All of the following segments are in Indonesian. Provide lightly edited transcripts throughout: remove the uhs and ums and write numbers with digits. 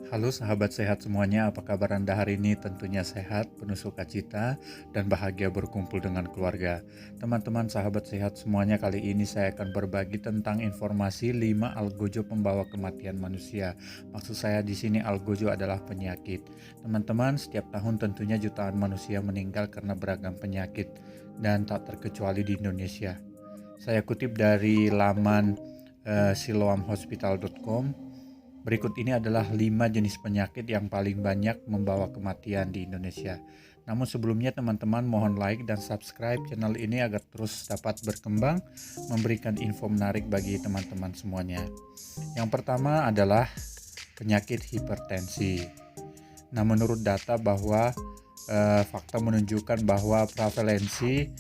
Halo sahabat sehat semuanya, apa kabar Anda hari ini? Tentunya sehat, penuh sukacita, dan bahagia berkumpul dengan keluarga. Teman-teman sahabat sehat semuanya, kali ini saya akan berbagi tentang informasi 5 algojo pembawa kematian manusia. Maksud saya di sini algojo adalah penyakit. Teman-teman, setiap tahun tentunya jutaan manusia meninggal karena beragam penyakit, dan tak terkecuali di Indonesia. Saya kutip dari laman siloamhospital.com. Berikut ini adalah 5 jenis penyakit yang paling banyak membawa kematian di Indonesia. Namun sebelumnya teman-teman mohon like dan subscribe channel ini agar terus dapat berkembang, memberikan info menarik bagi teman-teman semuanya. Yang pertama adalah penyakit hipertensi. Nah, menurut data bahwa fakta menunjukkan bahwa prevalensi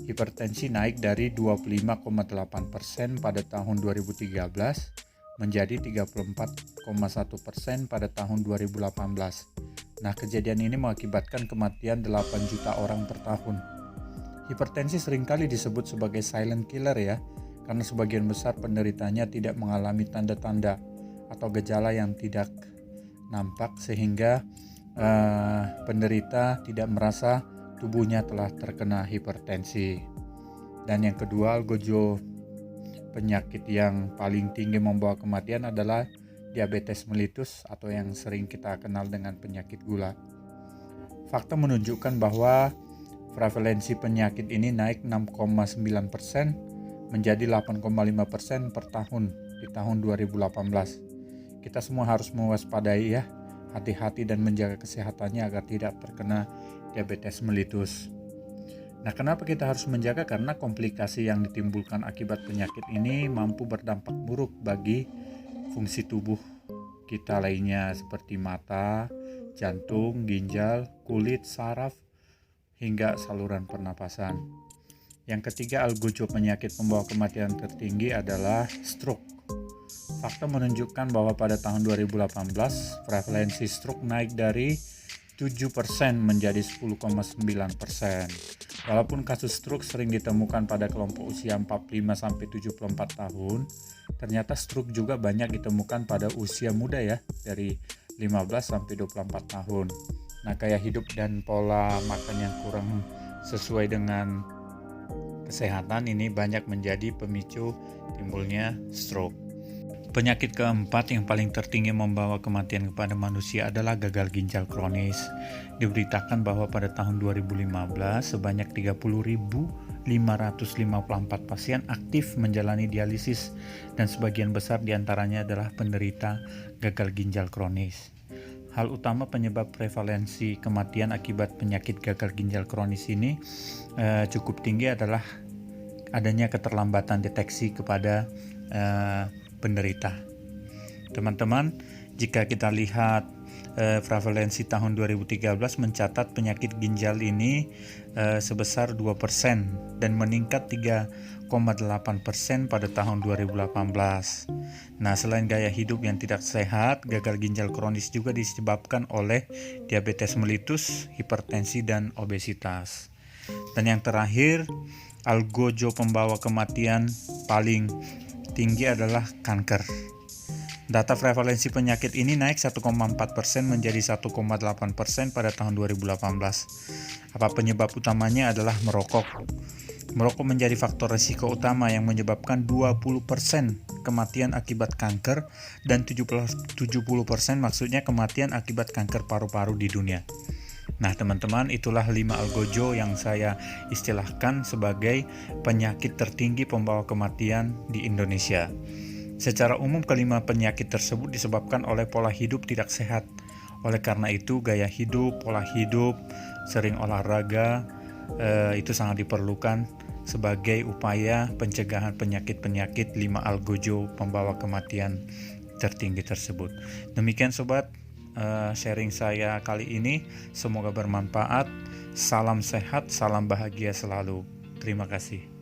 hipertensi naik dari 25,8% pada tahun 2013 menjadi 34,1% pada tahun 2018. Nah, kejadian ini mengakibatkan kematian 8 juta orang per tahun. Hipertensi seringkali disebut sebagai silent killer ya, karena sebagian besar penderitanya tidak mengalami tanda-tanda atau gejala yang tidak nampak sehingga penderita tidak merasa tubuhnya telah terkena hipertensi. Dan yang kedua, algojo penyakit yang paling tinggi membawa kematian adalah diabetes mellitus atau yang sering kita kenal dengan penyakit gula. Fakta menunjukkan bahwa prevalensi penyakit ini naik 6,9% menjadi 8,5% per tahun di tahun 2018. Kita semua harus mewaspadai ya, hati-hati dan menjaga kesehatannya agar tidak terkena diabetes mellitus. Nah, kenapa kita harus menjaga? Karena komplikasi yang ditimbulkan akibat penyakit ini mampu berdampak buruk bagi fungsi tubuh kita lainnya seperti mata, jantung, ginjal, kulit, saraf, hingga saluran pernapasan. Yang ketiga, algojo penyakit pembawa kematian tertinggi adalah stroke. Fakta menunjukkan bahwa pada tahun 2018, prevalensi stroke naik dari 7% menjadi 10,9%. Walaupun kasus stroke sering ditemukan pada kelompok usia 45-74 tahun, ternyata stroke juga banyak ditemukan pada usia muda ya, dari 15-24 tahun. Nah, gaya hidup dan pola makan yang kurang sesuai dengan kesehatan ini banyak menjadi pemicu timbulnya stroke. Penyakit keempat yang paling tertinggi membawa kematian kepada manusia adalah gagal ginjal kronis. Diberitakan bahwa pada tahun 2015 sebanyak 30.554 pasien aktif menjalani dialisis dan sebagian besar diantaranya adalah penderita gagal ginjal kronis. Hal utama penyebab prevalensi kematian akibat penyakit gagal ginjal kronis ini cukup tinggi adalah adanya keterlambatan deteksi kepada penderita. Teman-teman, jika kita lihat prevalensi tahun 2013 mencatat penyakit ginjal ini sebesar 2% dan meningkat 3,8% pada tahun 2018. Nah, selain gaya hidup yang tidak sehat, gagal ginjal kronis juga disebabkan oleh diabetes mellitus, hipertensi, dan obesitas. Dan yang terakhir, algojo pembawa kematian paling tinggi adalah kanker. Data prevalensi penyakit ini naik 1,4% menjadi 1,8% pada tahun 2018. Apa penyebab utamanya adalah merokok. Merokok menjadi faktor risiko utama yang menyebabkan 20% kematian akibat kanker dan 70% maksudnya kematian akibat kanker paru-paru di dunia. Nah, teman-teman, itulah 5 algojo yang saya istilahkan sebagai penyakit tertinggi pembawa kematian di Indonesia. Secara umum, kelima penyakit tersebut disebabkan oleh pola hidup tidak sehat. Oleh karena itu, gaya hidup, pola hidup, sering olahraga, itu sangat diperlukan sebagai upaya pencegahan penyakit-penyakit 5 algojo pembawa kematian tertinggi tersebut. Demikian sobat, sharing saya kali ini, semoga bermanfaat. Salam sehat, salam bahagia selalu. Terima kasih.